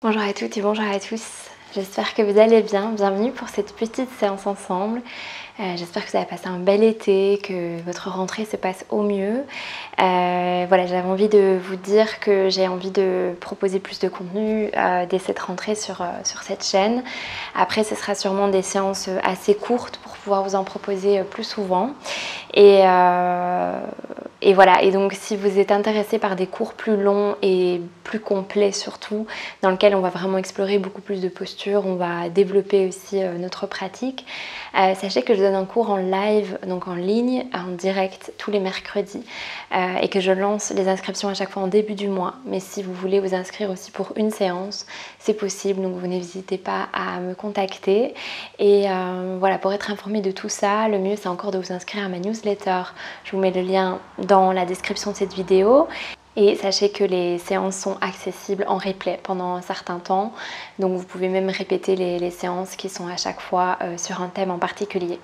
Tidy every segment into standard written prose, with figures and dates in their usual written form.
Bonjour à toutes et bonjour à tous, j'espère que vous allez bien, bienvenue pour cette petite séance ensemble. J'espère que vous avez passé un bel été, que votre rentrée se passe au mieux. Voilà, j'avais envie de vous dire que j'ai envie de proposer plus de contenu dès cette rentrée sur cette chaîne. Après, ce sera sûrement des séances assez courtes pour pouvoir vous en proposer plus souvent. Et voilà, et donc si vous êtes intéressé par des cours plus longs et plus complets surtout, dans lesquels on va vraiment explorer beaucoup plus de postures, on va développer aussi notre pratique, sachez que je donne un cours en live, donc en ligne, en direct tous les mercredis, et que je lance les inscriptions à chaque fois en début du mois. Mais si vous voulez vous inscrire aussi pour une séance, c'est possible, donc vous n'hésitez pas à me contacter. Et voilà, pour être informé de tout ça, le mieux c'est encore de vous inscrire à ma newsletter. Je vous mets le lien dans la description de cette vidéo. Et sachez que les séances sont accessibles en replay pendant un certain temps. Donc vous pouvez même répéter les séances qui sont à chaque fois sur un thème en particulier.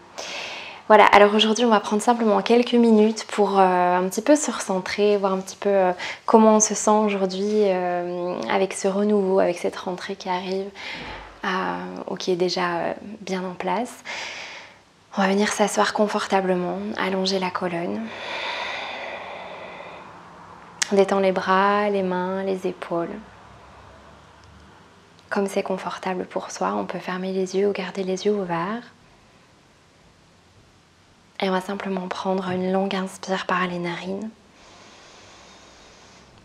Voilà, alors aujourd'hui on va prendre simplement quelques minutes pour un petit peu se recentrer, voir un petit peu comment on se sent aujourd'hui avec ce renouveau, avec cette rentrée qui arrive ou qui est déjà bien en place. On va venir s'asseoir confortablement, allonger la colonne. On détend les bras, les mains, les épaules. Comme c'est confortable pour soi, on peut fermer les yeux ou garder les yeux ouverts. Et on va simplement prendre une longue inspire par les narines.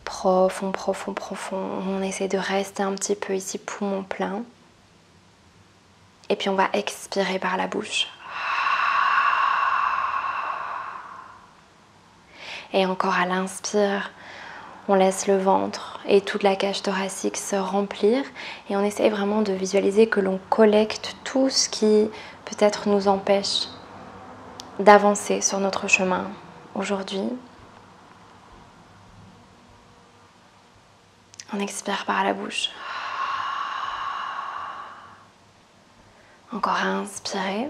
Profond, profond, profond. On essaie de rester un petit peu ici, poumon plein. Et puis on va expirer par la bouche. Et encore à l'inspire, on laisse le ventre et toute la cage thoracique se remplir et on essaye vraiment de visualiser que l'on collecte tout ce qui peut-être nous empêche d'avancer sur notre chemin aujourd'hui. On expire par la bouche. Encore à inspirer.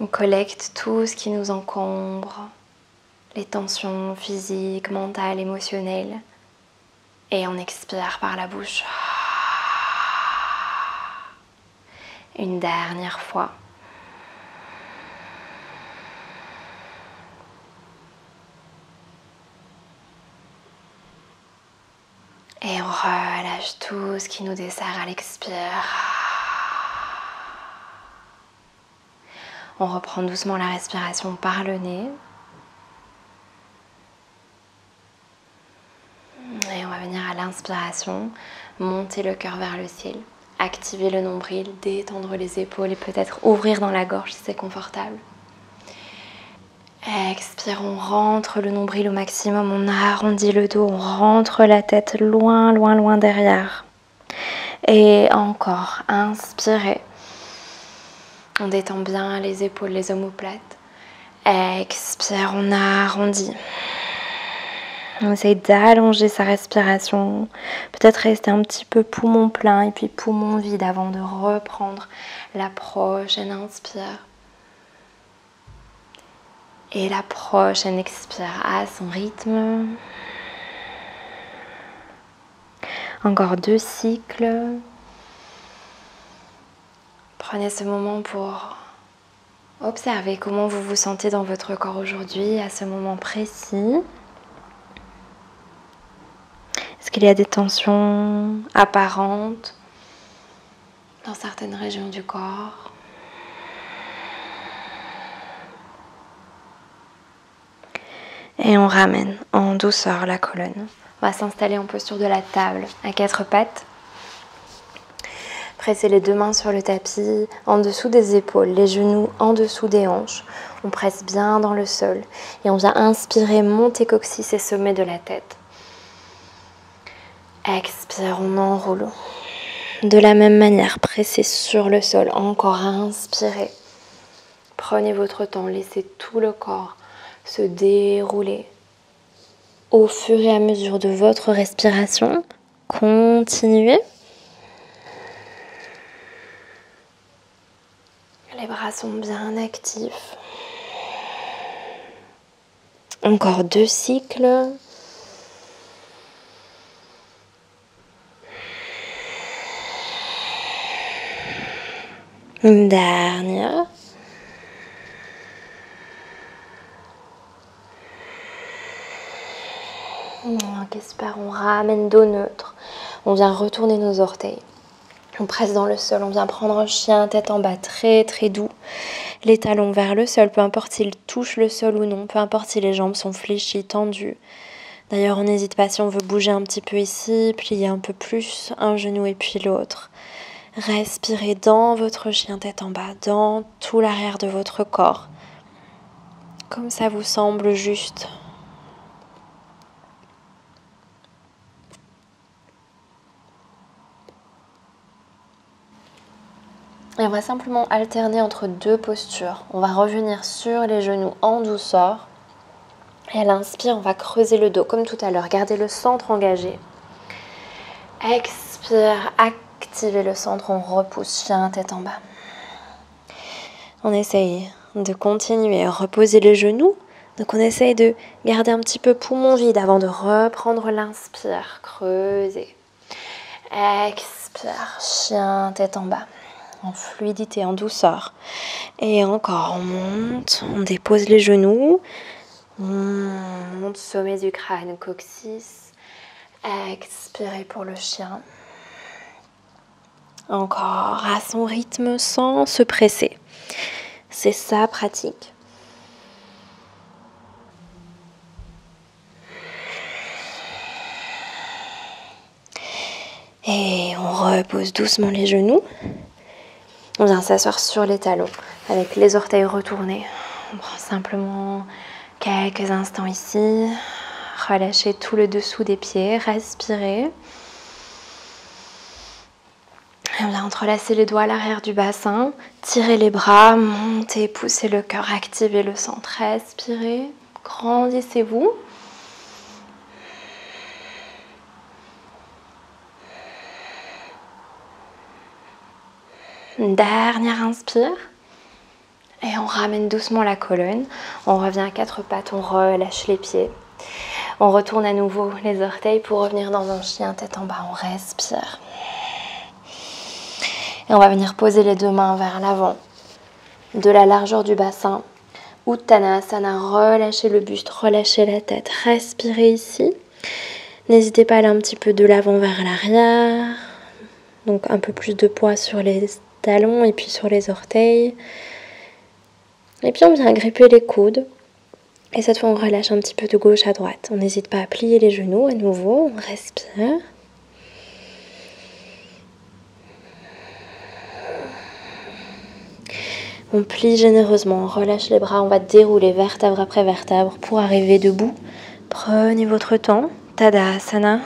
On collecte tout ce qui nous encombre, les tensions physiques, mentales, émotionnelles. Et on expire par la bouche. Une dernière fois. Et on relâche tout ce qui nous dessert à l'expire. On reprend doucement la respiration par le nez. Et on va venir à l'inspiration, monter le cœur vers le ciel, activer le nombril, détendre les épaules et peut-être ouvrir dans la gorge si c'est confortable. Expire, on rentre le nombril au maximum, on arrondit le dos, on rentre la tête loin, loin, loin derrière. Et encore, inspirez. On détend bien les épaules, les omoplates. Expire, on arrondit. On essaye d'allonger sa respiration, peut-être rester un petit peu poumon plein et puis poumon vide avant de reprendre la prochaine inspire. Et la prochaine expire à son rythme. Encore 2 cycles. Prenez ce moment pour observer comment vous vous sentez dans votre corps aujourd'hui, à ce moment précis. Est-ce qu'il y a des tensions apparentes dans certaines régions du corps? Et on ramène en douceur la colonne. On va s'installer en posture de la table à 4 pattes. Pressez les 2 mains sur le tapis, en dessous des épaules, les genoux en dessous des hanches. On presse bien dans le sol et on vient inspirer, monter coccyx et sommet de la tête. Expire, on enroule. De la même manière, pressez sur le sol, encore inspirez. Prenez votre temps, laissez tout le corps se dérouler. Au fur et à mesure de votre respiration, continuez. Les bras sont bien actifs. Encore 2 cycles. Une dernière. Ok, super, on ramène dos neutre. On vient retourner nos orteils. On presse dans le sol, on vient prendre un chien tête en bas, très très doux. Les talons vers le sol, peu importe s'ils touchent le sol ou non, peu importe si les jambes sont fléchies, tendues. D'ailleurs, on n'hésite pas si on veut bouger un petit peu ici, plier un peu plus un genou et puis l'autre. Respirez dans votre chien tête en bas, dans tout l'arrière de votre corps, comme ça vous semble juste. Et on va simplement alterner entre deux postures. On va revenir sur les genoux en douceur. Et à l'inspire, on va creuser le dos comme tout à l'heure. Gardez le centre engagé. Expire, activez le centre, on repousse, chien tête en bas. On essaye de continuer à reposer les genoux. Donc on essaye de garder un petit peu poumon vide avant de reprendre l'inspire. Creusez. Expire, chien tête en bas. En fluidité, en douceur. Et encore, on monte, on dépose les genoux. On monte sommet du crâne, coccyx. Expirez pour le chien. Encore à son rythme sans se presser. C'est ça, pratique. Et on repose doucement les genoux. On vient s'asseoir sur les talons avec les orteils retournés. On prend simplement quelques instants ici. Relâchez tout le dessous des pieds. Respirez. Et on vient entrelacer les doigts à l'arrière du bassin. Tirez les bras, montez, poussez le cœur, activez le centre. Respirez. Grandissez-vous. Une dernière inspire. Et on ramène doucement la colonne. On revient à quatre pattes, on relâche les pieds. On retourne à nouveau les orteils pour revenir dans un chien tête en bas. On respire. Et on va venir poser les deux mains vers l'avant, de la largeur du bassin. Uttanasana, relâchez le buste, relâchez la tête. Respirez ici. N'hésitez pas à aller un petit peu de l'avant vers l'arrière. Donc un peu plus de poids sur les talons et puis sur les orteils. Et puis on vient gripper les coudes. Et cette fois on relâche un petit peu de gauche à droite. On n'hésite pas à plier les genoux à nouveau. On respire. On plie généreusement, on relâche les bras, on va dérouler vertèbre après vertèbre pour arriver debout. Prenez votre temps, Tadasana.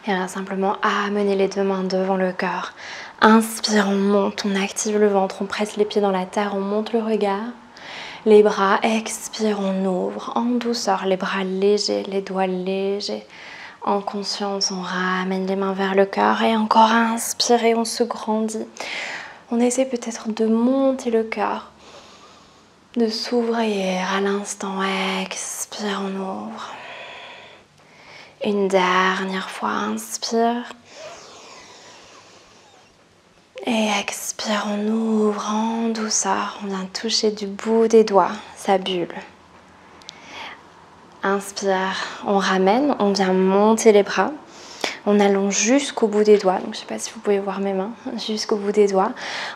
Et on va simplement amener les deux mains devant le cœur. Inspire, on monte, on active le ventre, on presse les pieds dans la terre, on monte le regard. Les bras, expire, on ouvre en douceur, les bras légers, les doigts légers. En conscience, on ramène les mains vers le cœur et encore inspire, on se grandit. On essaie peut-être de monter le cœur, de s'ouvrir à l'instant. Expire, on ouvre. Une dernière fois, inspire. Et expire, on ouvre en douceur. On vient toucher du bout des doigts sa bulle. Inspire, on ramène, on vient monter les bras. On allonge jusqu'au bout des doigts, donc je ne sais pas si vous pouvez voir mes mains, jusqu'au bout des doigts.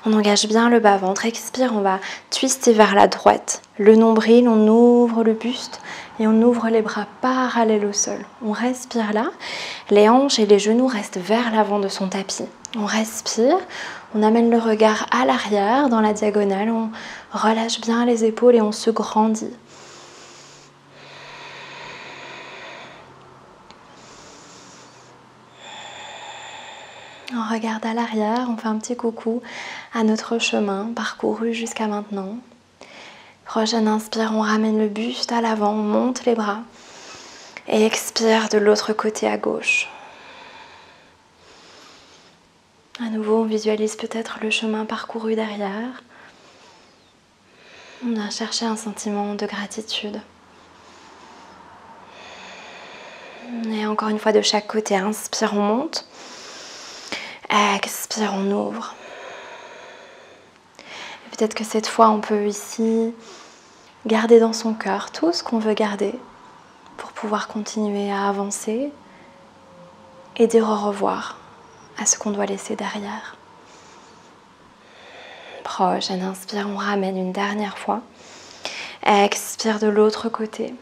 On engage bien le bas-ventre, expire, on va twister vers la droite. Le nombril, on ouvre le buste et on ouvre les bras parallèles au sol. On respire là, les hanches et les genoux restent vers l'avant de son tapis. On respire, on amène le regard à l'arrière, dans la diagonale, on relâche bien les épaules et on se grandit. On regarde à l'arrière, on fait un petit coucou à notre chemin parcouru jusqu'à maintenant. Prochaine inspire, on ramène le buste à l'avant, on monte les bras. Et expire de l'autre côté à gauche. À nouveau, on visualise peut-être le chemin parcouru derrière. On a cherché un sentiment de gratitude. Et encore une fois de chaque côté, inspire, on monte. Expire, on ouvre. Peut-être que cette fois, on peut ici garder dans son cœur tout ce qu'on veut garder pour pouvoir continuer à avancer et dire au revoir à ce qu'on doit laisser derrière. Prochaine inspire, on ramène une dernière fois. Expire de l'autre côté.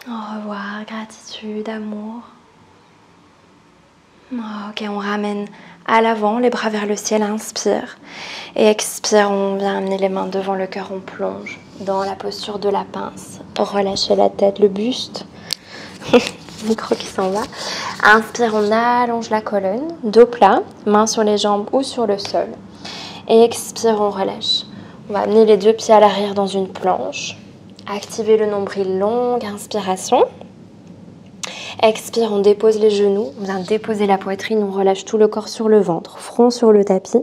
Au revoir, gratitude, amour. Ok, on ramène à l'avant, les bras vers le ciel, inspire. Et expire, on vient amener les mains devant le cœur, on plonge dans la posture de la pince. Relâchez la tête, le buste. Micro qui s'en va. Inspire, on allonge la colonne, dos plat, mains sur les jambes ou sur le sol. Et expire, on relâche. On va amener les deux pieds à l'arrière dans une planche. Activez le nombril, longue inspiration. Expire, on dépose les genoux, on vient déposer la poitrine, on relâche tout le corps sur le ventre, front sur le tapis.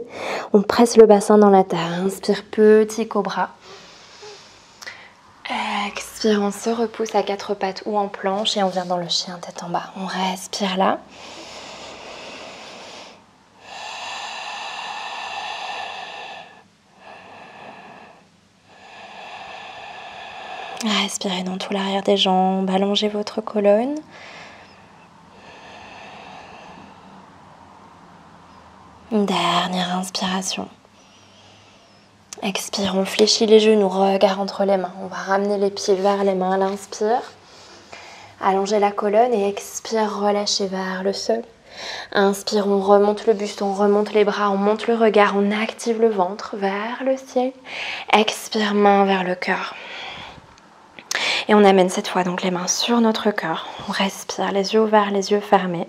On presse le bassin dans la terre. Inspire, petit cobra. Expire, on se repousse à quatre pattes ou en planche et on vient dans le chien tête en bas. On respire là. Respirez dans tout l'arrière des jambes, allongez votre colonne. Une dernière inspiration. Expire, on fléchit les genoux, regard entre les mains. On va ramener les pieds vers les mains à l'inspire. Allongez la colonne et expire, relâchez vers le sol. Inspire, on remonte le buste, on remonte les bras, on monte le regard, on active le ventre vers le ciel. Expire, main vers le cœur. Et on amène cette fois donc les mains sur notre cœur. On respire, les yeux ouverts, les yeux fermés.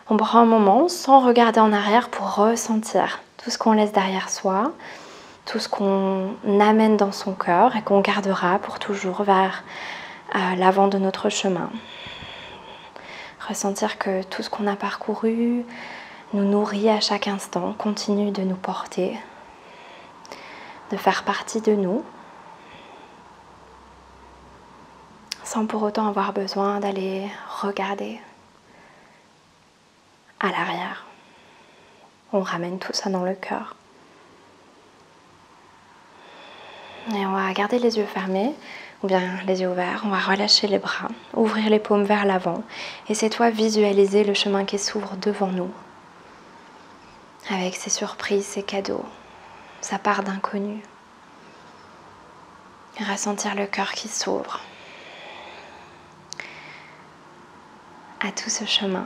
On prend un moment sans regarder en arrière pour ressentir tout ce qu'on laisse derrière soi, tout ce qu'on amène dans son cœur et qu'on gardera pour toujours vers l'avant de notre chemin. Ressentir que tout ce qu'on a parcouru nous nourrit à chaque instant, continue de nous porter, de faire partie de nous, sans pour autant avoir besoin d'aller regarder à l'arrière. On ramène tout ça dans le cœur. Et on va garder les yeux fermés ou bien les yeux ouverts. On va relâcher les bras, ouvrir les paumes vers l'avant. Et cette fois, visualiser le chemin qui s'ouvre devant nous. Avec ses surprises, ses cadeaux, sa part d'inconnu. Ressentir le cœur qui s'ouvre à tout ce chemin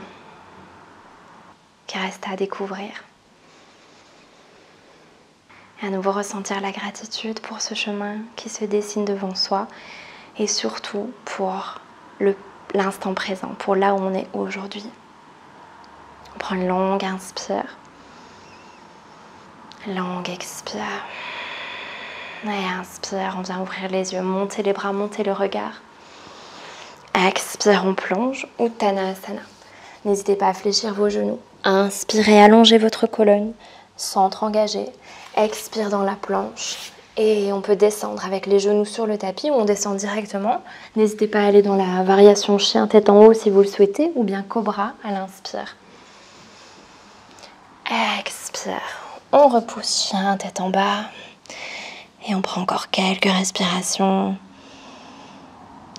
qui reste à découvrir. Et à nouveau ressentir la gratitude pour ce chemin qui se dessine devant soi et surtout pour l'instant présent, pour là où on est aujourd'hui. On prend une longue inspire, longue expire. Et inspire, on vient ouvrir les yeux, monter les bras, monter le regard. Expire, on plonge, Uttanasana. N'hésitez pas à fléchir vos genoux. Inspirez, allongez votre colonne, centre engagé. Expire dans la planche. Et on peut descendre avec les genoux sur le tapis ou on descend directement. N'hésitez pas à aller dans la variation chien tête en haut si vous le souhaitez ou bien cobra à l'inspire. Expire. On repousse chien tête en bas. Et on prend encore quelques respirations.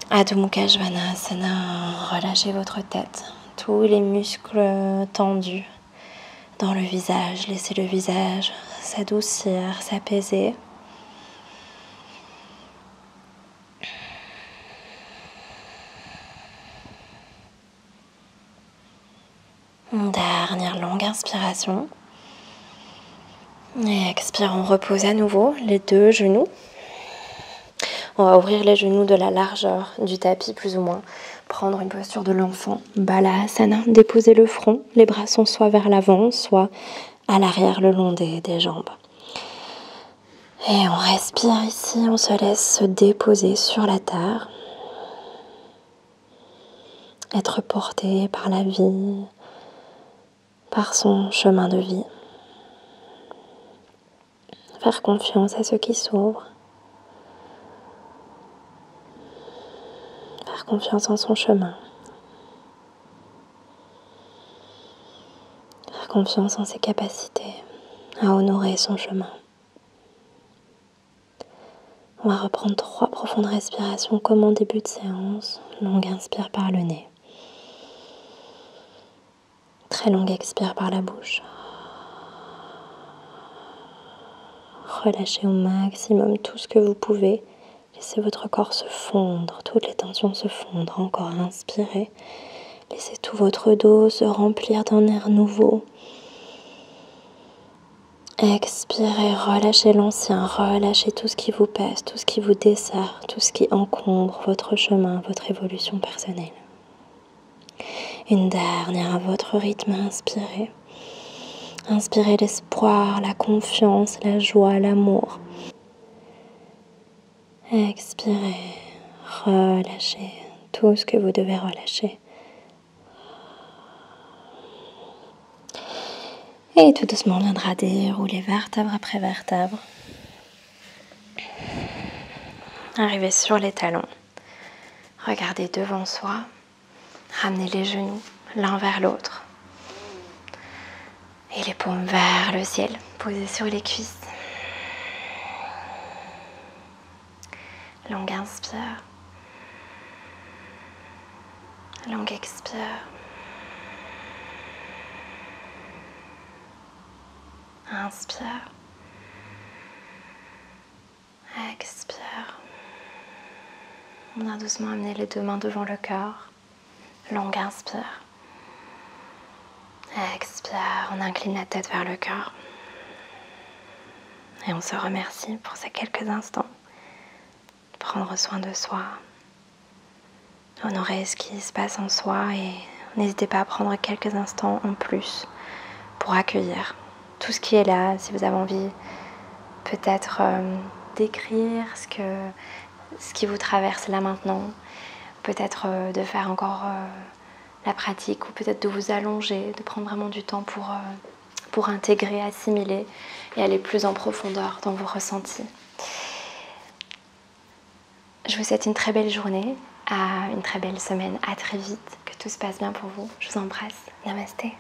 Adho Mukha Svanasana, relâchez votre tête, tous les muscles tendus dans le visage. Laissez le visage s'adoucir, s'apaiser. Une dernière longue inspiration. Et expire, on repose à nouveau les deux genoux. On va ouvrir les genoux de la largeur du tapis, plus ou moins. Prendre une posture de l'enfant. Balasana, déposer le front. Les bras sont soit vers l'avant, soit à l'arrière, le long des jambes. Et on respire ici, on se laisse se déposer sur la terre. Être porté par la vie, par son chemin de vie. Faire confiance à ce qui s'ouvre. Faire confiance en son chemin. Faire confiance en ses capacités à honorer son chemin. On va reprendre 3 profondes respirations comme en début de séance. Longue inspire par le nez. Très longue expire par la bouche. Relâchez au maximum tout ce que vous pouvez. Laissez votre corps se fondre, toutes les tensions se fondre. Encore inspirez. Laissez tout votre dos se remplir d'un air nouveau. Expirez, relâchez l'ancien, relâchez tout ce qui vous pèse, tout ce qui vous dessert, tout ce qui encombre votre chemin, votre évolution personnelle. Une dernière à votre rythme, inspirez. Inspirez l'espoir, la confiance, la joie, l'amour. Expirez, relâchez tout ce que vous devez relâcher. Et tout doucement, on viendra dérouler vertèbre après vertèbre. Arrivez sur les talons. Regardez devant soi. Ramenez les genoux l'un vers l'autre. Et les paumes vers le ciel, posées sur les cuisses. Longue inspire. Longue expire. Inspire. Expire. On vient doucement amener les 2 mains devant le cœur. Longue inspire. Expire. On incline la tête vers le cœur. Et on se remercie pour ces quelques instants. Prendre soin de soi. Honorer ce qui se passe en soi et n'hésitez pas à prendre quelques instants en plus pour accueillir tout ce qui est là. Si vous avez envie peut-être d'écrire ce qui vous traverse là maintenant, peut-être de faire encore la pratique ou peut-être de vous allonger, de prendre vraiment du temps pour intégrer, assimiler et aller plus en profondeur dans vos ressentis. Je vous souhaite une très belle journée, une très belle semaine, à très vite, que tout se passe bien pour vous. Je vous embrasse. Namasté.